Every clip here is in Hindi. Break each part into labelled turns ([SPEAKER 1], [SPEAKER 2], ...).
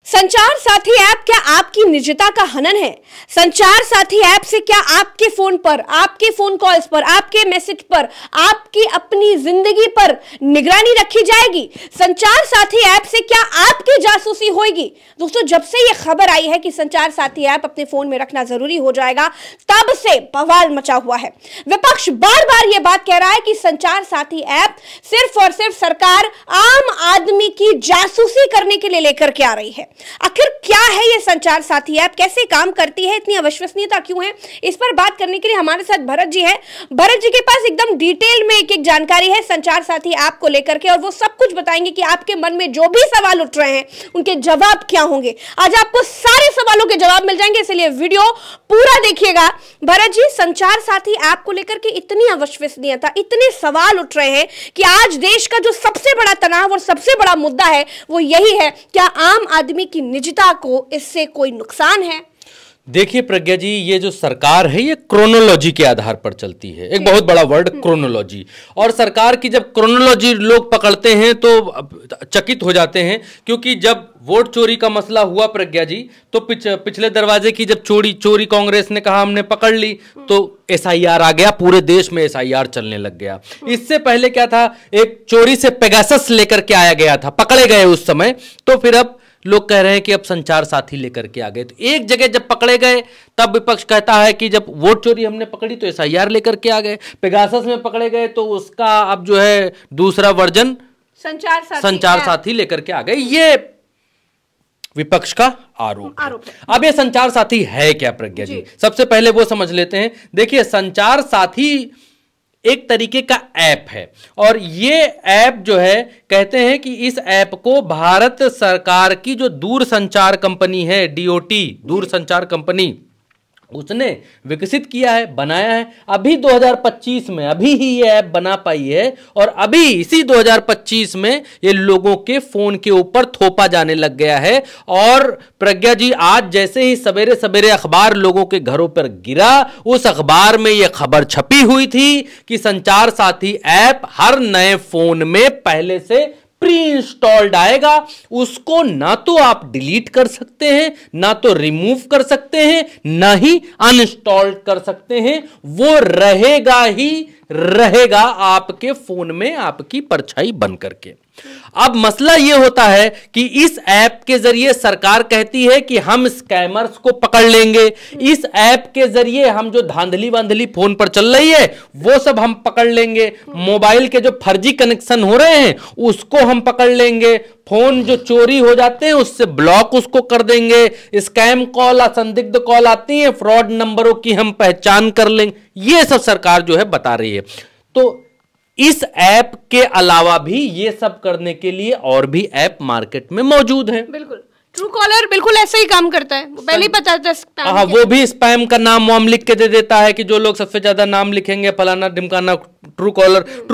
[SPEAKER 1] संचार साथी ऐप क्या आपकी निजता का हनन है? संचार साथी ऐप से क्या आपके फोन पर, आपके फोन कॉल्स पर, आपके मैसेज पर, आपकी अपनी जिंदगी पर निगरानी रखी जाएगी? संचार साथी ऐप से क्या आपकी जासूसी होगी? दोस्तों, जब से यह खबर आई है कि संचार साथी ऐप अपने फोन में रखना जरूरी हो जाएगा, तब से बवाल मचा हुआ है। विपक्ष बार बार यह बात कह रहा है कि संचार साथी ऐप सिर्फ और सिर्फ सरकार आम आदमी की जासूसी करने के लिए लेकर के आ रही है। आखिर क्या है यह संचार साथी ऐप, कैसे काम करती है, इतनी अविश्वसनीयता क्यों है? इस पर बात करने के लिए हमारे साथ भरत जी है। भरत जी के पास एकदम डिटेल में एक एक जानकारी है संचार साथी ऐप को लेकर के, और वो सब कुछ बताएंगे कि आपके मन में जो भी सवाल उठ रहे हैं उनके जवाब क्या होंगे। आज आपको सारे सवालों के जवाब मिल जाएंगे, इसलिए वीडियो पूरा देखिएगा। भरत जी, संचार साथी ऐप को लेकर के इतनी अविश्वसनीयता, इतने सवाल उठ रहे हैं कि आज देश का जो सबसे बड़ा तनाव और सबसे बड़ा मुद्दा है वो यही है, क्या आम आदमी की निजता को इससे कोई नुकसान है?
[SPEAKER 2] देखिए प्रज्ञा जी, ये जो सरकार है ये क्रोनोलॉजी के आधार पर चलती है। एक बहुत बड़ा वर्ड क्रोनोलॉजी। और सरकार की जब क्रोनोलॉजी लोग पकड़ते हैं तो चकित हो जाते हैं, क्योंकि जब वोट चोरी का मसला हुआ प्रज्ञा जी, तो पिछले दरवाजे की जब चोरी कांग्रेस ने कहा हमने पकड़ ली, तो एसआईआर आ गया, पूरे देश में एसआईआर चलने लग गया। इससे पहले क्या था, एक चोरी से पेगासस लेकर के आया गया था, पकड़े गए उस समय, तो फिर अब लोग कह रहे हैं कि अब संचार साथी लेकर के आ गए। तो एक जगह जब पकड़े गए तब विपक्ष कहता है कि जब वोट चोरी हमने पकड़ी तो एसआईआर लेकर के आ गए, पेगासस में पकड़े गए तो उसका अब जो है दूसरा वर्जन संचार साथी लेकर के आ गए। ये विपक्ष का आरोप है। अब ये संचार साथी है क्या प्रज्ञा जी? सबसे पहले वो समझ लेते हैं। देखिए, संचार साथी एक तरीके का ऐप है, और ये ऐप जो है, कहते हैं कि इस ऐप को भारत सरकार की जो दूरसंचार कंपनी है, डीओटी दूरसंचार कंपनी, उसने विकसित किया है, बनाया है। अभी 2025 में अभी ही ये ऐप बना पाई है, और अभी इसी 2025 में ये लोगों के फोन के ऊपर थोपा जाने लग गया है। और प्रज्ञा जी, आज जैसे ही सवेरे सवेरे अखबार लोगों के घरों पर गिरा, उस अखबार में यह खबर छपी हुई थी कि संचार साथी ऐप हर नए फोन में पहले से प्री इंस्टॉल्ड आएगा। उसको ना तो आप डिलीट कर सकते हैं, ना तो रिमूव कर सकते हैं, ना ही अनइंस्टॉल कर सकते हैं। वो रहेगा ही रहेगा आपके फोन में, आपकी परछाई बन करके। अब मसला यह होता है कि इस ऐप के जरिए सरकार कहती है कि हम स्कैमर्स को पकड़ लेंगे, इस ऐप के जरिए हम जो धांधली वांधली फोन पर चल रही है वो सब हम पकड़ लेंगे, मोबाइल के जो फर्जी कनेक्शन हो रहे हैं उसको हम पकड़ लेंगे, फोन जो चोरी हो जाते हैं उससे ब्लॉक उसको कर देंगे, स्कैम कॉल, असंदिग्ध कॉल आती हैं, फ्रॉड नंबरों की हम पहचान कर लेंगे। ये सब सरकार जो है बता रही है। तो इस ऐप के अलावा भी ये सब करने के लिए और भी ऐप मार्केट में मौजूद हैं।
[SPEAKER 1] बिल्कुल, ट्रू कॉलर बिल्कुल ऐसा ही काम करता है, पहले ही पता था।
[SPEAKER 2] हाँ, वो भी स्पैम का नाम वाम लिख के दे देता है कि जो लोग सबसे ज्यादा नाम लिखेंगे फलाना ढिमकाना, ट्रू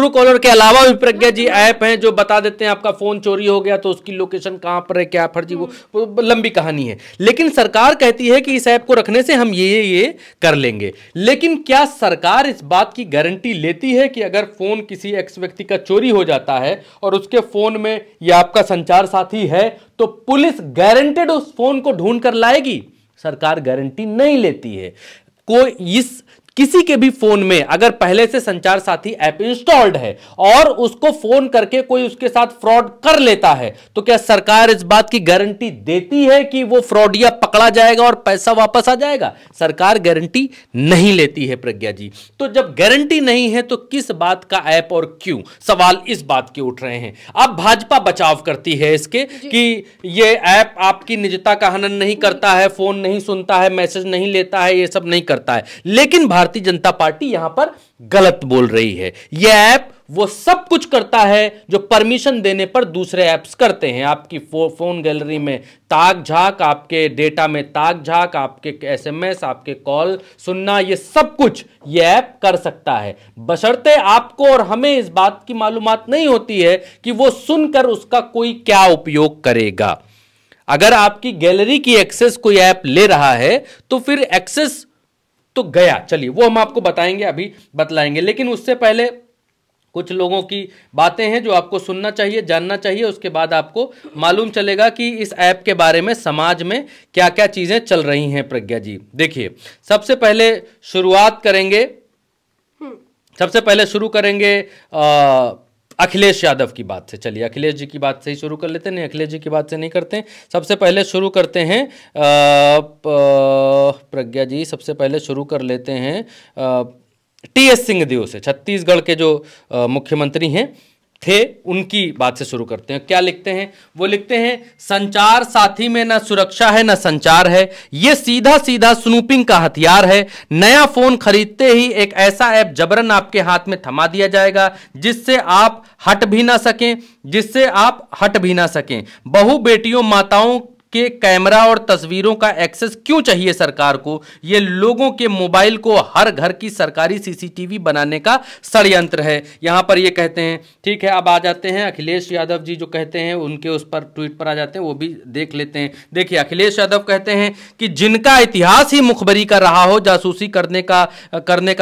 [SPEAKER 2] कॉलर के अलावा भी प्रज्ञा जी ऐप हैं जो बता देते हैं आपका फोन चोरी हो गया तो उसकी लोकेशन कहां पर है, क्या फर्जी, वो लंबी कहानी है। लेकिन सरकार कहती है कि इस ऐप को रखने से हम ये कर लेंगे। लेकिन क्या सरकार इस बात की गारंटी लेती है कि अगर फोन किसी एक्स व्यक्ति का चोरी हो जाता है और उसके फोन में यह आपका संचार साथी है तो पुलिस गारंटेड उस फोन को ढूंढ कर लाएगी? सरकार गारंटी नहीं लेती है। किसी के भी फोन में अगर पहले से संचार साथी ऐप इंस्टॉल्ड है और उसको फोन करके कोई उसके साथ फ्रॉड कर लेता है, तो क्या सरकार इस बात की गारंटी देती है कि वो फ्रॉडिया पकड़ा जाएगा और पैसा वापस आ जाएगा? सरकार गारंटी नहीं लेती है प्रज्ञा जी। तो जब गारंटी नहीं है तो किस बात का ऐप और क्यों? सवाल इस बात के उठ रहे हैं। अब भाजपा बचाव करती है इसके कि ये ऐप आपकी निजता का हनन नहीं करता है, फोन नहीं सुनता है, मैसेज नहीं लेता है, ये सब नहीं करता है। लेकिन भारतीय जनता पार्टी यहां पर गलत बोल रही है। यह ऐप वो सब कुछ करता है जो परमिशन देने पर दूसरे ऐप्स करते हैं। आपकी फोन गैलरी में ताक झाक, आपके डेटा में ताक झाक, आपके एसएमएस, आपके कॉल सुनना, ये सब कुछ यह ऐप कर सकता है, बशर्ते आपको और हमें इस बात की मालूमात नहीं होती है कि वो सुनकर उसका कोई क्या उपयोग करेगा। अगर आपकी गैलरी की एक्सेस कोई ऐप ले रहा है तो फिर एक्सेस तो गया, चलिए वो हम आपको बताएंगे, अभी बतलाएंगे। लेकिन उससे पहले कुछ लोगों की बातें हैं जो आपको सुनना चाहिए, जानना चाहिए, उसके बाद आपको मालूम चलेगा कि इस ऐप के बारे में समाज में क्या क्या चीजें चल रही हैं। प्रज्ञा जी देखिए, सबसे पहले शुरू करेंगे अखिलेश यादव की बात से। चलिए अखिलेश जी की बात से ही शुरू कर लेते हैं। नहीं, अखिलेश जी की बात से नहीं करते हैं। सबसे पहले शुरू करते हैं प्रज्ञा जी, सबसे पहले शुरू कर लेते हैं टीएस सिंहदेव से। छत्तीसगढ़ के जो मुख्यमंत्री हैं थे, उनकी बात से शुरू करते हैं। क्या लिखते हैं? वो लिखते हैं, संचार साथी में न सुरक्षा है न संचार है, ये सीधा सीधा स्नूपिंग का हथियार है। नया फोन खरीदते ही एक ऐसा ऐप जबरन आपके हाथ में थमा दिया जाएगा जिससे आप हट भी ना सकें। बहु बेटियों माताओं के कैमरा और तस्वीरों का एक्सेस क्यों चाहिए सरकार को? ये लोगों के मोबाइल को हर घर की सरकारी सीसीटीवी बनाने का षड्यंत्र है। यहां पर ये कहते हैं, ठीक है, अब आ जाते हैं अखिलेश यादव जी जो कहते हैं, उनके उस पर ट्वीट पर आ जाते हैं, वो भी देख लेते हैं। देखिए अखिलेश यादव कहते हैं कि जिनका इतिहास ही मुखबरी का रहा हो, जासूसी करने का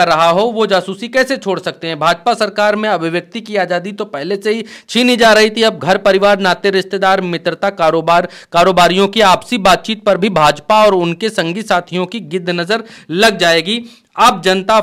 [SPEAKER 2] रहा हो, वो जासूसी कैसे छोड़ सकते हैं? भाजपा सरकार में अभिव्यक्ति की आजादी तो पहले से ही छीनी जा रही थी, अब घर परिवार, नाते रिश्तेदार, मित्रता, कारोबारियों की आपसी बातचीत पर भी भाजपा और उनके संगी साथियों की गिद्ध नजर लग जाएगी। अब जनता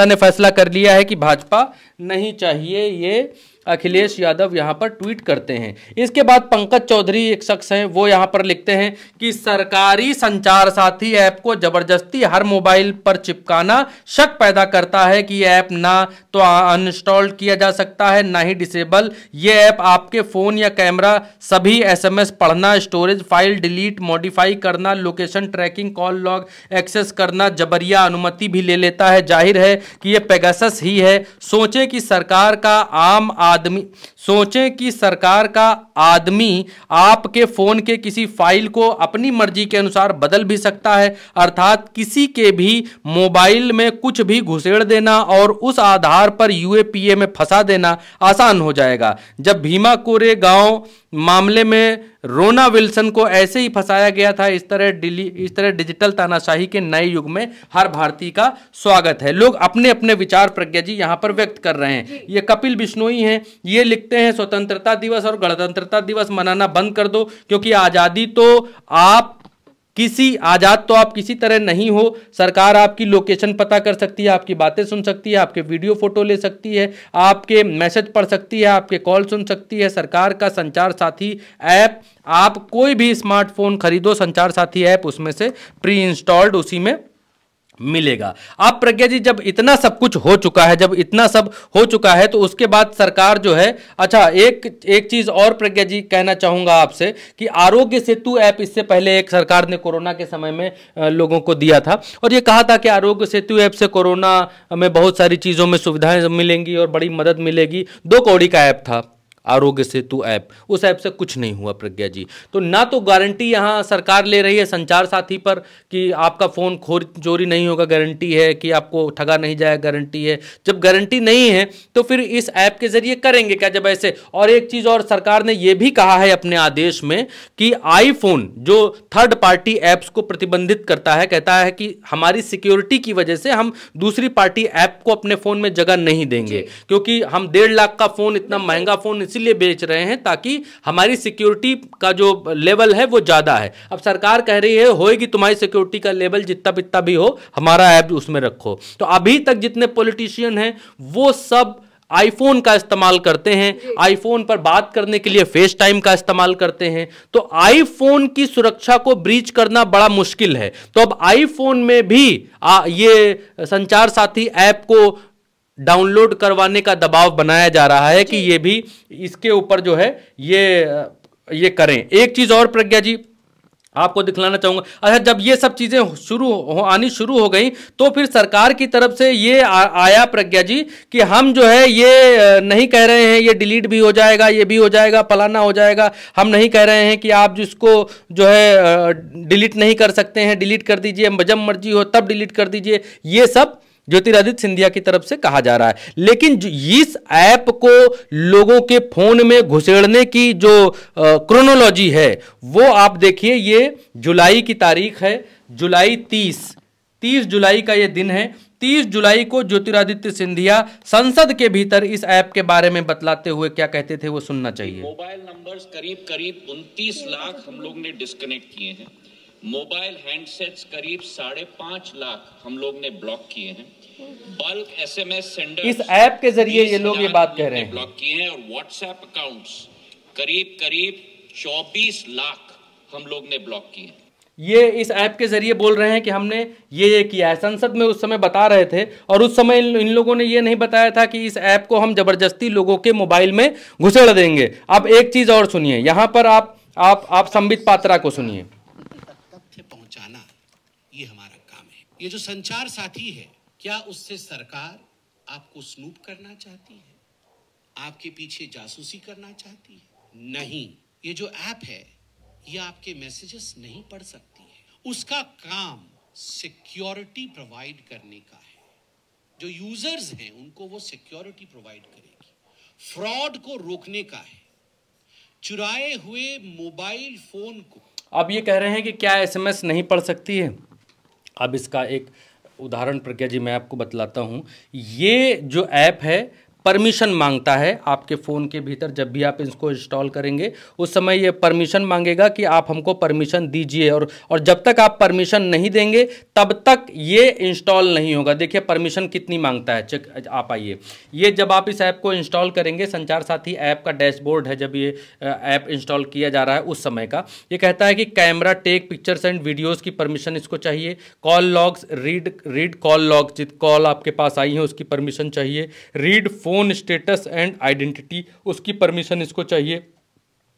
[SPEAKER 2] ने फैसला कर लिया है कि भाजपा नहीं चाहिए। ये अखिलेश यादव यहां पर ट्वीट करते हैं। इसके बाद पंकज चौधरी एक शख्स हैं, वो यहां पर लिखते हैं कि सरकारी संचार साथी ऐप को जबरदस्ती हर मोबाइल पर चिपकाना शक पैदा करता है कि यह ऐप ना तो अनइंस्टॉल किया जा सकता है, ना ही डिसेबल। यह ऐप आपके फोन या कैमरा सभी एसएमएस पढ़ना, स्टोरेज फाइल डिलीट, मॉडिफाई करना, location tracking, call log access करना, जबरिया अनुमति भी ले लेता है। जाहिर है कि यह पेगासस ही है। सोचें कि सरकार का आदमी आपके फोन के किसी फाइल को अपनी मर्जी के अनुसार बदल भी सकता है, अर्थात किसी के भी मोबाइल में कुछ भी घुसेड़ देना और उस आधार पर यूएपीए में फंसा देना आसान हो जाएगा। जब भीमा कोरे गांव मामले में रोना विल्सन को ऐसे ही फंसाया गया था, इस तरह डिजिटल तानाशाही के नए युग में हर भारतीय का स्वागत है। लोग अपने अपने विचार प्रज्ञा जी यहां पर व्यक्त कर रहे हैं। ये कपिल बिश्नोई हैं, ये लिखते हैं, स्वतंत्रता दिवस और गणतंत्रता दिवस मनाना बंद कर दो, क्योंकि आजाद तो आप किसी तरह नहीं हो। सरकार आपकी लोकेशन पता कर सकती है, आपकी बातें सुन सकती है, आपके वीडियो फोटो ले सकती है, आपके मैसेज पढ़ सकती है, आपके कॉल सुन सकती है। सरकार का संचार साथी ऐप, आप कोई भी स्मार्टफोन खरीदो, संचार साथी ऐप उसमें से प्री इंस्टॉल्ड उसी में मिलेगा। अब प्रज्ञा जी जब इतना सब कुछ हो चुका है, तो उसके बाद सरकार जो है, अच्छा एक चीज और प्रज्ञा जी कहना चाहूंगा आपसे कि आरोग्य सेतु ऐप इससे पहले एक सरकार ने कोरोना के समय में लोगों को दिया था और ये कहा था कि आरोग्य सेतु ऐप से कोरोना में बहुत सारी चीजों में सुविधाएं मिलेंगी और बड़ी मदद मिलेगी। 2 कौड़ी का ऐप था आरोग्य सेतु ऐप, उस ऐप से कुछ नहीं हुआ प्रज्ञा जी। तो ना तो गारंटी यहां सरकार ले रही है संचार साथी पर कि आपका फोन चोरी नहीं होगा, गारंटी है कि आपको ठगा नहीं जाएगा, गारंटी है। जब गारंटी नहीं है तो फिर इस ऐप के जरिए करेंगे क्या जब ऐसे? और एक चीज और, सरकार ने यह भी कहा है अपने आदेश में कि आईफोन जो थर्ड पार्टी ऐप्स को प्रतिबंधित करता है, कहता है कि हमारी सिक्योरिटी की वजह से हम दूसरी पार्टी ऐप को अपने फोन में जगह नहीं देंगे, क्योंकि हम 1.5 लाख का फोन, इतना महंगा फोन इसलिए बेच रहे हैं ताकि हमारी सिक्योरिटी का जो लेवल है वो ज्यादा है। अब सरकार कह रही है होएगी तुम्हारी सिक्योरिटी का लेवल जितना भी हो, हमारा ऐप उसमें रखो। तो अभी तक जितने पॉलिटिशियन हैं वो सब आईफोन का इस्तेमाल करते हैं, आईफोन पर बात करने के लिए फेस टाइम का इस्तेमाल करते हैं। तो आईफोन की सुरक्षा को ब्रीच करना बड़ा मुश्किल है। तो अब आईफोन में भी ये संचार साथी ऐप को डाउनलोड करवाने का दबाव बनाया जा रहा है कि ये भी इसके ऊपर जो है ये करें। एक चीज और प्रज्ञा जी आपको दिखलाना चाहूंगा। अच्छा, जब ये सब चीजें आनी शुरू हो गई तो फिर सरकार की तरफ से ये आया प्रज्ञा जी कि हम जो है ये नहीं कह रहे हैं ये डिलीट भी हो जाएगा, ये भी हो जाएगा, फलाना हो जाएगा। हम नहीं कह रहे हैं कि आप जिसको जो है डिलीट नहीं कर सकते हैं, डिलीट कर दीजिए, जब मर्जी हो तब डिलीट कर दीजिए। ये सब ज्योतिरादित्य सिंधिया की तरफ से कहा जा रहा है। लेकिन इस ऐप को लोगों के फोन में घुसेड़ने की जो क्रोनोलॉजी है वो आप देखिए, ये जुलाई की तारीख है, जुलाई 30 जुलाई का ये दिन है। 30 जुलाई को ज्योतिरादित्य सिंधिया संसद के भीतर इस ऐप के बारे में बतलाते हुए क्या कहते थे वो सुनना चाहिए।
[SPEAKER 3] मोबाइल नंबर्स करीब 29 लाख हम लोग ने डिस्कनेक्ट किए हैं। मोबाइल हैंडसेट्स करीब 5.5 लाख हम लोग ने ब्लॉक किए हैं। बल्क एसएमएस सेंडर
[SPEAKER 2] इस ऐप के जरिए ये लोग ये बात कह रहे हैं
[SPEAKER 3] ब्लॉक किए हैं। और व्हाट्सएप अकाउंट्स करीब 24 लाख हम लोग ने ब्लॉक किए हैं।
[SPEAKER 2] ये इस ऐप के जरिए बोल रहे हैं कि हमने ये किया है। संसद में उस समय बता रहे थे और उस समय इन लोगों ने ये नहीं बताया था कि इस ऐप को हम जबरदस्ती लोगों के मोबाइल में घुसेड़ देंगे। अब एक चीज और सुनिए, यहां पर आप संबित पात्रा को सुनिए।
[SPEAKER 4] तथ्य पहुंचाना ये हमारा काम है। ये जो संचार साथी है, क्या उससे सरकार आपको स्नूप करना चाहती है, आपके पीछे जासूसी करना चाहती है? नहीं, ये जो ऐप है ये आपके मैसेजेस नहीं पढ़ सकती है। उसका काम सिक्योरिटी प्रोवाइड करने का है। जो यूजर्स हैं उनको वो सिक्योरिटी प्रोवाइड करेगी। फ्रॉड को रोकने का है। चुराए हुए मोबाइल फोन को,
[SPEAKER 2] अब ये कह रहे हैं कि क्या एसएमएस नहीं पढ़ सकती है। अब इसका एक उदाहरण प्रज्ञा जी मैं आपको बतलाता हूँ। ये जो ऐप है परमिशन मांगता है आपके फ़ोन के भीतर। जब भी आप इसको इंस्टॉल करेंगे उस समय ये परमिशन मांगेगा कि आप हमको परमिशन दीजिए, और जब तक आप परमिशन नहीं देंगे तब तक ये इंस्टॉल नहीं होगा। देखिए परमिशन कितनी मांगता है, चेक आप आइए। ये जब आप इस ऐप को इंस्टॉल करेंगे, संचार साथी ऐप का डैशबोर्ड है जब ये ऐप इंस्टॉल किया जा रहा है उस समय का। ये कहता है कि camera, take pictures and videos की परमिशन इसको चाहिए। Call logs, read call log, जित कॉल आपके पास आई है उसकी परमिशन चाहिए। Read phone status and identity, उसकी परमिशन इसको चाहिए।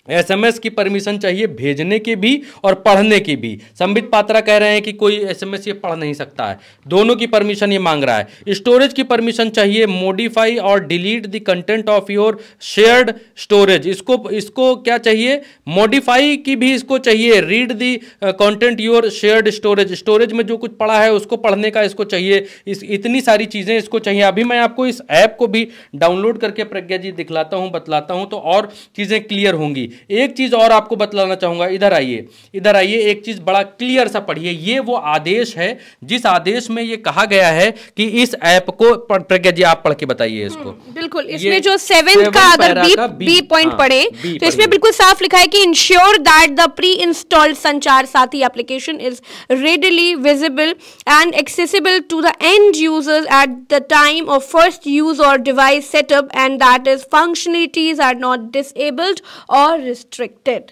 [SPEAKER 2] एसएमएस की परमिशन चाहिए, भेजने की भी और पढ़ने की भी। संबित पात्रा कह रहे हैं कि कोई एसएमएस ये पढ़ नहीं सकता है, दोनों की परमिशन ये मांग रहा है। स्टोरेज की परमिशन चाहिए, मॉडिफाई और delete the content of your shared storage, इसको क्या चाहिए, मॉडिफाई की भी इसको चाहिए। Read the content your shared storage में जो कुछ पड़ा है उसको पढ़ने का इसको चाहिए। इतनी सारी चीज़ें इसको चाहिए। अभी मैं आपको इस ऐप को भी डाउनलोड करके प्रज्ञा जी दिखलाता हूँ, बतलाता हूँ, तो और चीज़ें क्लियर होंगी। एक चीज और आपको बतलाना चाहूंगा, इधर आइए, एक चीज बड़ा क्लियर सा पढ़िए। ये वो आदेश है जिस आदेश में ये कहा गया है कि इस ऐप को, प्रज्ञा जी आप पढ़ के बताइए इसको।
[SPEAKER 1] बिल्कुल, इसमें जो 7th का अगर बी पॉइंट पढ़े तो इसमें बिल्कुल साफ लिखा है कि ensure that the pre installed Sanchar Saathi application is readily visible and accessible to the end users at the time of first use और device setup and that is functionalities are not disabled और रिस्ट्रिक्टेड।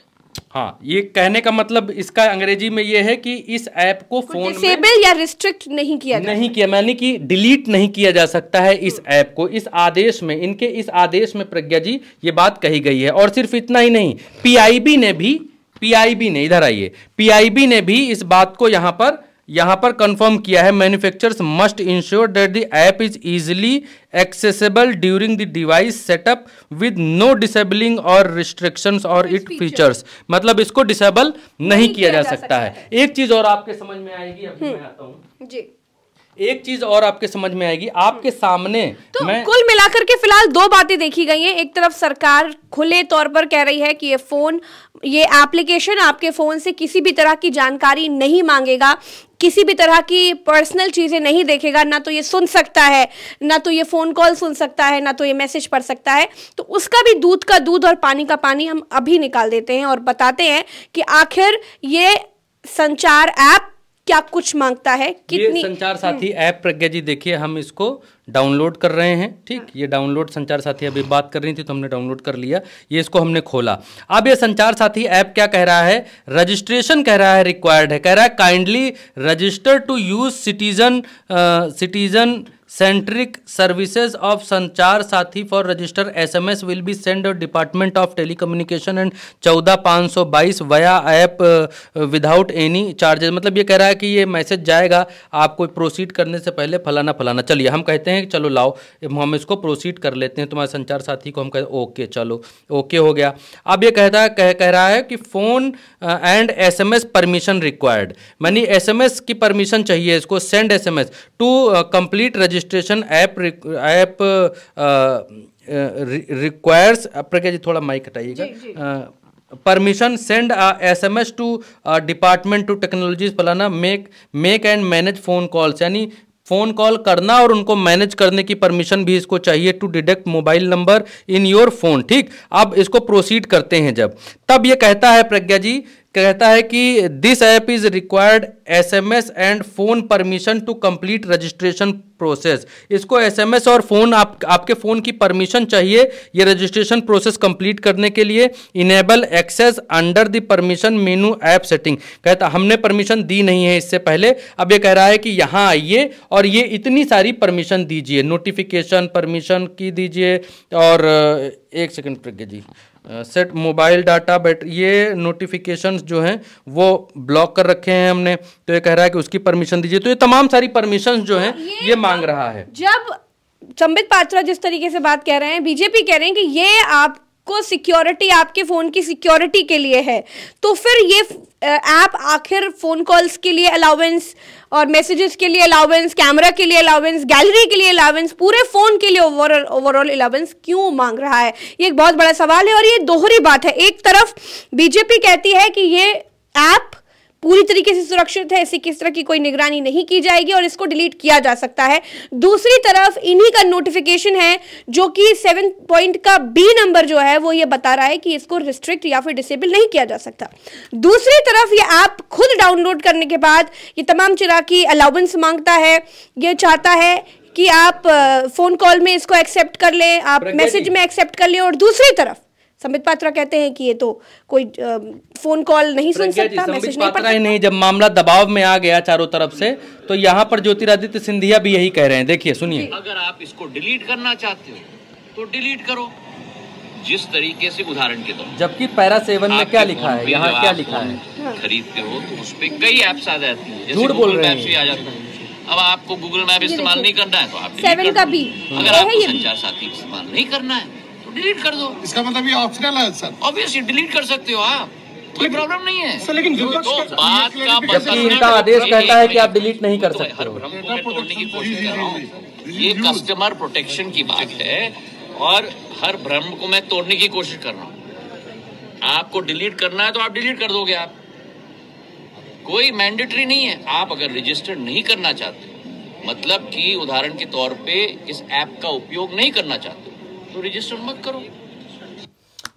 [SPEAKER 2] हाँ, ये कहने का मतलब इसका अंग्रेजी में ये है कि इस ऐप को फोन
[SPEAKER 1] डिसेबल या रिस्ट्रिक्ट नहीं किया,
[SPEAKER 2] यानी कि डिलीट नहीं किया जा सकता है इस ऐप को। इस आदेश में, इनके इस आदेश में प्रज्ञा जी ये बात कही गई है। और सिर्फ इतना ही नहीं, पीआईबी ने इधर आइए, पीआईबी ने भी इस बात को यहाँ पर कंफर्म किया है। Manufacturers must ensure that the app is easily accessible during the device setup with no disabling और रिस्ट्रिक्शंस और इट फीचर्स, मतलब इसको डिसेबल नहीं किया जा सकता है। एक चीज और आपके समझ में आएगी, अभी मैं आता हूँ जी। एक चीज और आपके समझ में आएगी, आपके सामने
[SPEAKER 1] तो कुल मिलाकर के फिलहाल दो बातें देखी गई हैं। एक तरफ सरकार खुले तौर पर कह रही है कि ये एप्लीकेशन आपके फोन से किसी भी तरह की जानकारी नहीं मांगेगा, किसी भी तरह की पर्सनल चीजें नहीं देखेगा, ना तो ये सुन सकता है, ना तो ये फोन कॉल सुन सकता है, ना तो ये मैसेज पढ़ सकता है। तो उसका भी दूध का दूध और पानी का पानी हम अभी निकाल देते हैं और बताते हैं कि आखिर ये संचार ऐप क्या कुछ मांगता है, कितनी।
[SPEAKER 2] ये संचार साथी ऐप प्रज्ञा जी देखिए, हम इसको डाउनलोड कर रहे हैं, ठीक। ये डाउनलोड संचार साथी अभी बात कर रही थी तो हमने डाउनलोड कर लिया, ये इसको हमने खोला। अब ये संचार साथी ऐप क्या कह रहा है, रजिस्ट्रेशन कह रहा है रिक्वायर्ड है, कह रहा है kindly register to use citizen centric services of Sanchar Saathi for register SMS will be send department of telecommunication and 14522 via app without any charges. मतलब ये कह रहा है कि ये मैसेज जाएगा आपको प्रोसीड करने से पहले फलाना फलाना। चलिए हम कहते हैं कि चलो लाओ हम इसको प्रोसीड कर लेते हैं, तुम्हारे संचार साथी को हम कहते हैं ओके, चलो ओके हो गया। अब ये कह रहा है कि phone and SMS permission required, मानी एसएमएस की परमिशन चाहिए इसको, send SMS to complete registration app requires. Pragya ji थोड़ा माइक हटाइएगा। Permission send SMS to department to technologies फलाना make and manage phone calls, यानी फोन कॉल करना और उनको मैनेज करने की परमिशन भी इसको चाहिए to detect mobile number in your phone. ठीक, अब इसको प्रोसीड करते हैं जब, तब ये कहता है प्रज्ञा जी, कहता है कि this app is required SMS and phone permission to complete registration process. इसको SMS और फोन आपके फोन की परमिशन चाहिए ये रजिस्ट्रेशन प्रोसेस कंप्लीट करने के लिए। Enable access under the permission menu app setting, कहता हमने परमिशन दी नहीं है इससे पहले, अब ये कह रहा है कि यहाँ आइए और ये इतनी सारी परमिशन दीजिए, नोटिफिकेशन परमिशन की दीजिए। और एक सेकंड प्रज्ञा जी, सेट मोबाइल डाटा ये नोटिफिकेशंस जो हैं वो ब्लॉक कर रखे हैं हमने, तो ये कह रहा है कि उसकी परमिशन दीजिए। तो ये तमाम सारी परमिशंस जो हैं ये मांग रहा है।
[SPEAKER 1] जब संबित पात्रा जिस तरीके से बात कह रहे हैं, बीजेपी कह रहे हैं कि ये आपको सिक्योरिटी, आपके फोन की सिक्योरिटी के लिए है, तो फिर ये ऐप आखिर फोन कॉल्स के लिए अलाउंस और मैसेजेस के लिए अलाउंस, कैमरा के लिए अलाउंस, गैलरी के लिए अलाउंस, पूरे फोन के लिए ओवरऑल अलाउंस क्यों मांग रहा है? ये एक बहुत बड़ा सवाल है और ये दोहरी बात है। एक तरफ बीजेपी कहती है कि ये ऐप पूरी तरीके से सुरक्षित है, इसी किस तरह की कोई निगरानी नहीं की जाएगी और इसको डिलीट किया जा सकता है। दूसरी तरफ इन्हीं का नोटिफिकेशन है जो कि 7 पॉइंट का B नंबर जो है वो ये बता रहा है कि इसको रिस्ट्रिक्ट या फिर डिसेबल नहीं किया जा सकता। दूसरी तरफ ये ऐप खुद डाउनलोड करने के बाद ये तमाम तरह की अलाउंस मांगता है, ये चाहता है कि आप फोन कॉल में इसको एक्सेप्ट कर लें, आप मैसेज में एक्सेप्ट कर लें। और दूसरी तरफ संबित पात्रा कहते हैं कि ये तो कोई फोन कॉल नहीं सुन सकता, मैसेज नहीं पढ़ सकता।
[SPEAKER 2] नहीं, जब मामला दबाव में आ गया चारों तरफ से, तो यहाँ पर ज्योतिरादित्य सिंधिया भी यही कह रहे हैं। देखिए, सुनिए।
[SPEAKER 3] अगर आप इसको डिलीट करना चाहते हो तो डिलीट करो, जिस तरीके से उदाहरण के तौर,
[SPEAKER 2] जबकि पैरा 7 में क्या लिखा है, यहाँ क्या लिखा है,
[SPEAKER 3] खरीदते हो तो उस पर कई ऐप्स आ जाती है,
[SPEAKER 2] झूठ बोल रहे हैं,
[SPEAKER 3] आ जाता है। अब आपको गूगल मैप इस्तेमाल नहीं करना है तो आप
[SPEAKER 1] 7 का B,
[SPEAKER 3] अगर आपको संचार साथी इस्तेमाल नहीं करना है डिलीट कर दो।
[SPEAKER 5] इसका मतलब ये ऑप्शनल है सर,
[SPEAKER 3] ऑब्वियसली डिलीट कर सकते हो आप, कोई प्रॉब्लम नहीं है
[SPEAKER 5] सर। लेकिन
[SPEAKER 3] तो बात का
[SPEAKER 2] जबकि इनका आदेश कहता है कि आप डिलीट नहीं कर सकते।
[SPEAKER 3] हर भ्रम को मैं तोड़ने की कोशिश कर रहा हूँ, ये कस्टमर प्रोटेक्शन की बात है और हर भ्रम को मैं तोड़ने की कोशिश कर रहा हूँ। आपको डिलीट करना है तो आप डिलीट कर दोगे, आप कोई मैंडेटरी नहीं है। आप अगर रजिस्टर नहीं करना चाहते, मतलब कि उदाहरण के तौर पे इस ऐप का उपयोग नहीं करना चाहते, तो रजिस्टर मत करो।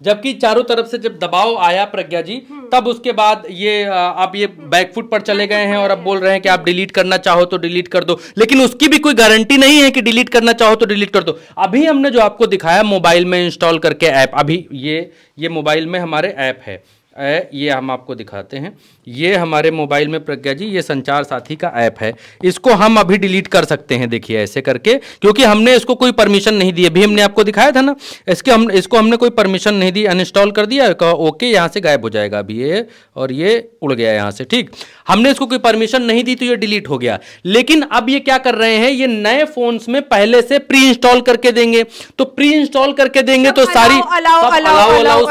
[SPEAKER 2] जबकि चारों तरफ से जब दबाव आया प्रज्ञा जी, तब उसके बाद ये आप ये बैकफुट पर चले गए हैं और अब बोल रहे हैं कि आप डिलीट करना चाहो तो डिलीट कर दो, लेकिन उसकी भी कोई गारंटी नहीं है कि डिलीट करना चाहो तो डिलीट कर दो। अभी हमने जो आपको दिखाया मोबाइल में इंस्टॉल करके ऐप, अभी ये मोबाइल में हमारे ऐप है, ये हम आपको दिखाते हैं। ये हमारे मोबाइल में प्रज्ञा जी ये संचार साथी का ऐप है, इसको हम अभी डिलीट कर सकते हैं, देखिए ऐसे करके, क्योंकि हमने इसको कोई परमिशन नहीं दी। अभी हमने आपको दिखाया था ना, इसको हमने कोई परमिशन नहीं दी, अनइंस्टॉल कर दिया, ओके, यहाँ से गायब हो जाएगा अभी ये, और ये उड़ गया यहाँ से। ठीक, हमने इसको कोई परमिशन नहीं दी तो ये डिलीट हो गया। लेकिन अब ये क्या कर रहे हैं, ये नए फोन्स में पहले से प्री इंस्टॉल करके देंगे, तो प्री इंस्टॉल करके देंगे तो सारी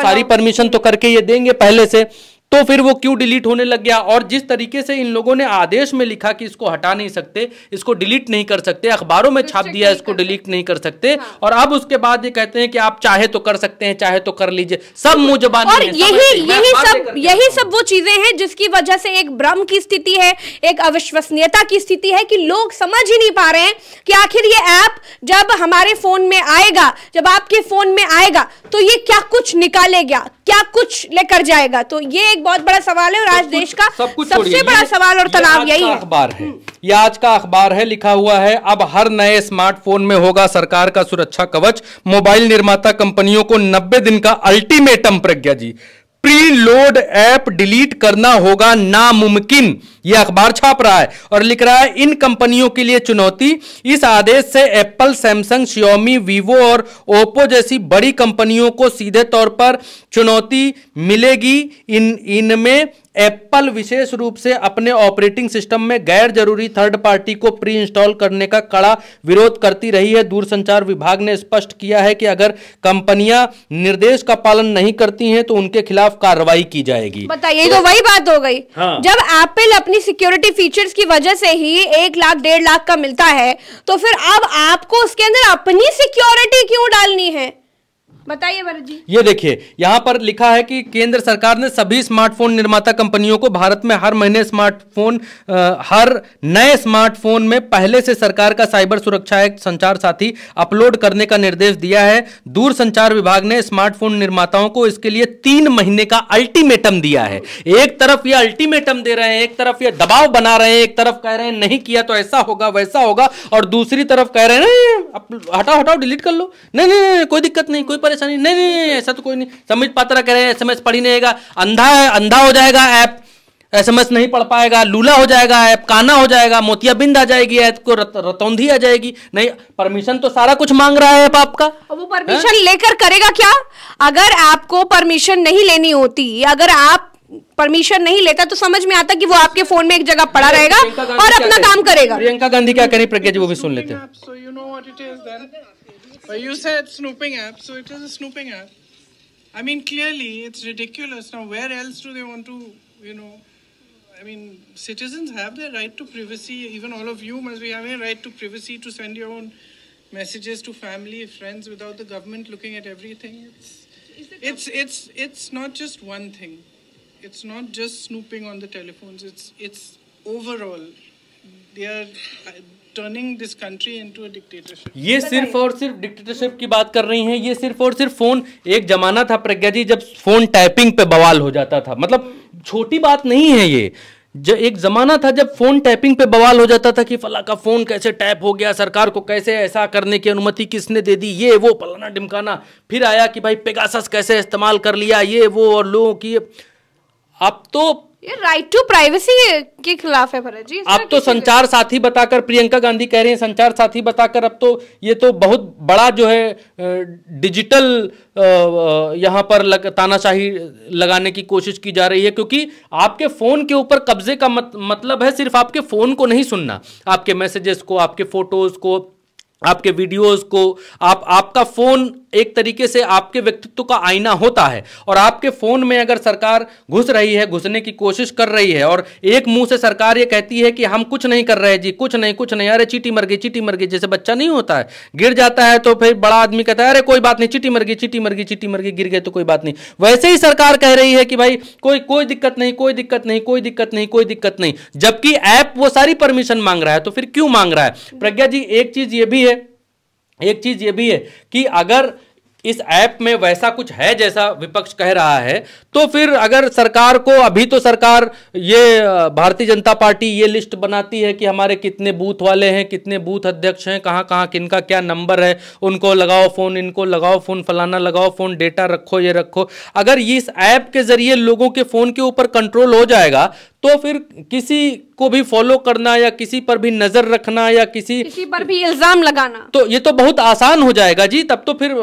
[SPEAKER 2] सारी परमिशन तो करके ये देंगे पहले से, तो फिर वो क्यों डिलीट होने लग गया। और जिस तरीके से इन लोगों ने आदेश में लिखा कि इसको हटा नहीं सकते, इसको डिलीट नहीं कर सकते, अखबारों में छाप दिया इसको डिलीट नहीं कर सकते, और अब उसके बाद ये कहते हैं कि आप चाहे तो कर सकते हैं, चाहे तो कर लीजिए, सब मुंह जबानी है।
[SPEAKER 1] और यही सब वो चीजें हैं जिसकी वजह से एक भ्रम की स्थिति है, एक अविश्वसनीयता की स्थिति है कि लोग समझ ही नहीं पा रहे हैं कि आखिर ये ऐप जब हमारे फोन में आएगा, जब आपके फोन में आएगा, तो ये क्या कुछ निकालेगा, क्या कुछ लेकर जाएगा। तो ये एक बहुत बड़ा सवाल है और आज देश का सबसे बड़ा सवाल और तनाव यही है।
[SPEAKER 2] अखबार है, ये आज का अखबार है, लिखा हुआ है अब हर नए स्मार्टफोन में होगा सरकार का सुरक्षा कवच, मोबाइल निर्माता कंपनियों को 90 दिन का अल्टीमेटम। प्रज्ञा जी, प्री लोड ऐप डिलीट करना होगा नामुमकिन, यह अखबार छाप रहा है और लिख रहा है इन कंपनियों के लिए चुनौती। इस आदेश से एप्पल, सैमसंग, शियोमी, वीवो और ओप्पो जैसी बड़ी कंपनियों को सीधे तौर पर चुनौती मिलेगी। इनमें एप्पल विशेष रूप से अपने ऑपरेटिंग सिस्टम में गैर जरूरी थर्ड पार्टी को प्री इंस्टॉल करने का कड़ा विरोध करती रही है। दूरसंचार विभाग ने स्पष्ट किया है कि अगर कंपनियां निर्देश का पालन नहीं करती हैं तो उनके खिलाफ कार्रवाई की जाएगी।
[SPEAKER 1] बताइए, तो वही बात हो गई। हाँ। जब एप्पल अपनी सिक्योरिटी फीचर्स की वजह से ही 1 लाख 1.5 लाख का मिलता है, तो फिर अब आपको उसके अंदर अपनी सिक्योरिटी क्यों डालनी है? बताइए भरत जी।
[SPEAKER 2] ये देखिए यहाँ पर लिखा है कि केंद्र सरकार ने सभी स्मार्टफोन निर्माता कंपनियों को भारत में हर महीने हर नए स्मार्टफोन में पहले से सरकार का साइबर सुरक्षा एक्ट संचार साथी अपलोड करने का निर्देश दिया है। दूरसंचार विभाग ने स्मार्टफोन निर्माताओं को इसके लिए 3 महीने का अल्टीमेटम दिया है। एक तरफ ये अल्टीमेटम दे रहे हैं, एक तरफ ये दबाव बना रहे हैं, एक तरफ कह रहे हैं नहीं किया तो ऐसा होगा वैसा होगा, और दूसरी तरफ कह रहे हैं हटाओ डिलीट कर लो, नहीं कोई दिक्कत नहीं, कोई परेशानी नहीं, ऐसा तो कोई नहीं। समित पात्रा कह रहे हैं एसएमएस पढ़ ही नहीं आएगा, अंधा हो जाएगा ऐप, एसएमएस नहीं पढ़ पाएगा, लूला हो जाएगा ऐप, काना हो जाएगा, मोतियाबिंद आ जाएगी ऐप को, रतौंधी आ जाएगी। नहीं, परमिशन तो सारा कुछ मांग रहा है ऐप आपका,
[SPEAKER 1] और वो परमिशन लेकर करेगा क्या? अगर आपको परमिशन नहीं लेनी होती, अगर आप परमिशन नहीं लेता तो समझ में आता कि वो आपके फोन में एक जगह पड़ा रहेगा और अपना काम करेगा।
[SPEAKER 2] प्रियंका गांधी क्या कह रही, प्रज्ञा जी वो भी सुन लेते हैं।
[SPEAKER 6] So you know what it is then. You said snooping app, so it is a snooping app. I mean, clearly it's ridiculous. Now, where else do they want to, I mean, citizens have their right to privacy. Even all of you must be having a right to privacy to send your own messages to family, friends, without the government looking at everything. It's not just one thing. It's not just snooping on the telephones. It's overall. They are turning this country into a dictatorship.
[SPEAKER 2] ये सिर्फ और सिर्फ डिक्टेटरशिप की बात कर रही हैं। ये सिर्फ और सिर्फ फोन, एक जमाना था प्रज्ञा जी जब फोन टैपिंग पे बवाल हो जाता था, मतलब छोटी बात नहीं है ये। एक जमाना था जब फोन टैपिंग पे बवाल हो जाता था कि फला का फोन कैसे टैप हो गया, सरकार को कैसे ऐसा करने की अनुमति किसने दे दी, ये वो फलाना ढिमकाना। फिर आया कि भाई पेगासस कैसे इस्तेमाल कर लिया, ये वो, और लोगों की। अब तो
[SPEAKER 1] ये राइट टू प्राइवेसी के खिलाफ है भरत जी।
[SPEAKER 2] अब तो संचार साथी बताकर, प्रियंका गांधी कह रही हैं संचार साथी बताकर, अब तो ये तो बहुत बड़ा जो है डिजिटल यहाँ पर तानाशाही लगाने की कोशिश की जा रही है। क्योंकि आपके फोन के ऊपर कब्जे का मतलब है सिर्फ आपके फोन को नहीं सुनना, आपके मैसेजेस को, आपके फोटोज को, आपके वीडियोस को। आपका फोन एक तरीके से आपके व्यक्तित्व का आईना होता है, और आपके फोन में अगर सरकार घुस रही है, घुसने की कोशिश कर रही है, और एक मुंह से सरकार ये कहती है कि हम कुछ नहीं कर रहे जी, कुछ नहीं, अरे चींटी मर गई, जैसे बच्चा नहीं होता है, गिर जाता है तो फिर बड़ा आदमी कहता है अरे कोई बात नहीं, चींटी मर गई, गिर गए तो कोई बात नहीं। वैसे ही सरकार कह रही है कि भाई कोई दिक्कत नहीं, जबकि ऐप वो सारी परमिशन मांग रहा है। तो फिर क्यों मांग रहा है प्रज्ञा जी? एक चीज ये भी है कि अगर इस ऐप में वैसा कुछ है जैसा विपक्ष कह रहा है, तो फिर अगर सरकार को, अभी तो सरकार ये भारतीय जनता पार्टी ये लिस्ट बनाती है कि हमारे कितने बूथ वाले हैं, कितने बूथ अध्यक्ष हैं, कहाँ किनका क्या नंबर है, उनको लगाओ फोन, इनको लगाओ फोन, फलाना लगाओ फोन, डेटा रखो, ये रखो। अगर इस ऐप के जरिए लोगों के फोन के ऊपर कंट्रोल हो जाएगा तो फिर किसी को भी फॉलो करना या किसी पर भी नजर रखना या किसी
[SPEAKER 1] पर भी इल्जाम लगाना,
[SPEAKER 2] तो ये तो बहुत आसान हो जाएगा जी। तब तो फिर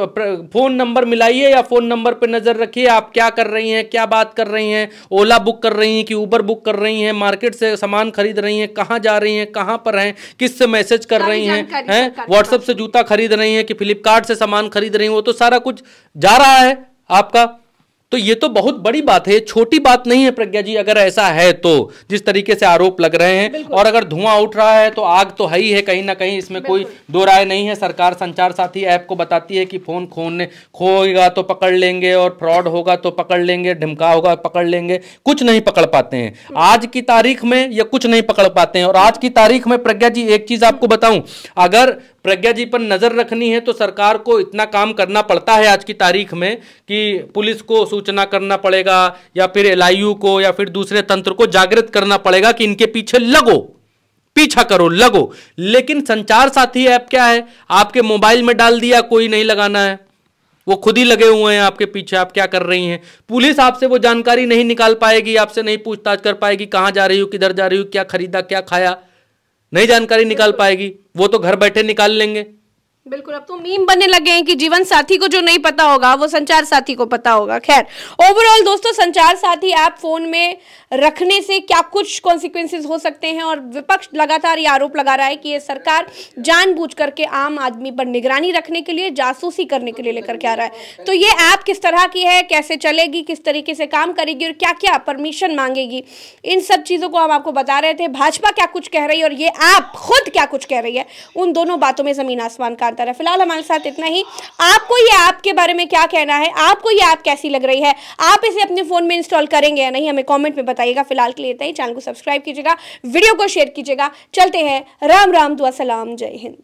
[SPEAKER 2] फोन नंबर मिलाइए या फोन नंबर पे नजर रखिए, आप क्या कर रही हैं, क्या बात कर रही हैं, ओला बुक कर रही हैं कि उबर बुक कर रही हैं, मार्केट से सामान खरीद रही हैं, कहाँ जा रही हैं, कहाँ पर हैं, किससे मैसेज कर रही हैं, व्हाट्सएप से जूता खरीद रही हैं कि फ्लिपकार्ट से सामान खरीद रही हैं, वो तो सारा कुछ जा रहा है आपका। तो ये तो बहुत बड़ी बात है, छोटी बात नहीं है प्रज्ञा जी। अगर ऐसा है तो जिस तरीके से आरोप लग रहे हैं, और अगर धुआं उठ रहा है तो आग तो है ही है कहीं ना कहीं, इसमें कोई दो राय नहीं है। सरकार संचार साथी ऐप को बताती है कि फोन खोएगा तो पकड़ लेंगे, और फ्रॉड होगा तो पकड़ लेंगे, ढिमका होगा पकड़ लेंगे, कुछ नहीं पकड़ पाते हैं आज की तारीख में, ये कुछ नहीं पकड़ पाते हैं। और आज की तारीख में प्रज्ञा जी एक चीज आपको बताऊं, अगर प्रज्ञा जी पर नजर रखनी है तो सरकार को इतना काम करना पड़ता है आज की तारीख में कि पुलिस को सूचना करना पड़ेगा, या फिर एलआईयू को, या फिर दूसरे तंत्र को जागृत करना पड़ेगा कि इनके पीछे लगो, पीछा करो, लगो। लेकिन संचार साथी ऐप क्या है, आपके मोबाइल में डाल दिया, कोई नहीं लगाना है, वो खुद ही लगे हुए हैं आपके पीछे, आप क्या कर रही हैं। पुलिस आपसे वो जानकारी नहीं निकाल पाएगी, आपसे नहीं पूछताछ कर पाएगी, कहां जा रही हो, किधर जा रही हो, क्या खरीदा, क्या खाया, नहीं जानकारी निकाल पाएगी। वो तो घर बैठे निकाल लेंगे।
[SPEAKER 1] बिल्कुल, अब तो मीम बनने लगे हैं कि जीवन साथी को जो नहीं पता होगा वो संचार साथी को पता होगा। खैर, ओवरऑल दोस्तों, संचार साथी ऐप फोन में रखने से क्या कुछ कॉन्सिक्वेंसेस हो सकते हैं, और विपक्ष लगातार ये आरोप लगा रहा है कि ये सरकार जानबूझ करके आम आदमी पर निगरानी रखने के लिए, जासूसी करने के लिए लेकर के आ रहा है। तो ये ऐप किस तरह की है, कैसे चलेगी, किस तरीके से काम करेगी, और क्या क्या परमिशन मांगेगी, इन सब चीजों को हम आपको बता रहे थे। भाजपा क्या कुछ कह रही है और ये ऐप खुद क्या कुछ कह रही है, उन दोनों बातों में जमीन आसमान का जानता रहे। फिलहाल हमारे साथ इतना ही। आपको ये ऐप के बारे में क्या कहना है, आपको ये ऐप कैसी लग रही है, आप इसे अपने फोन में इंस्टॉल करेंगे या नहीं, हमें कमेंट में बताइएगा। फिलहाल के लिए इतना ही। चैनल को सब्सक्राइब कीजिएगा, वीडियो को शेयर कीजिएगा। चलते हैं, राम राम, दुआ सलाम, जय हिंद।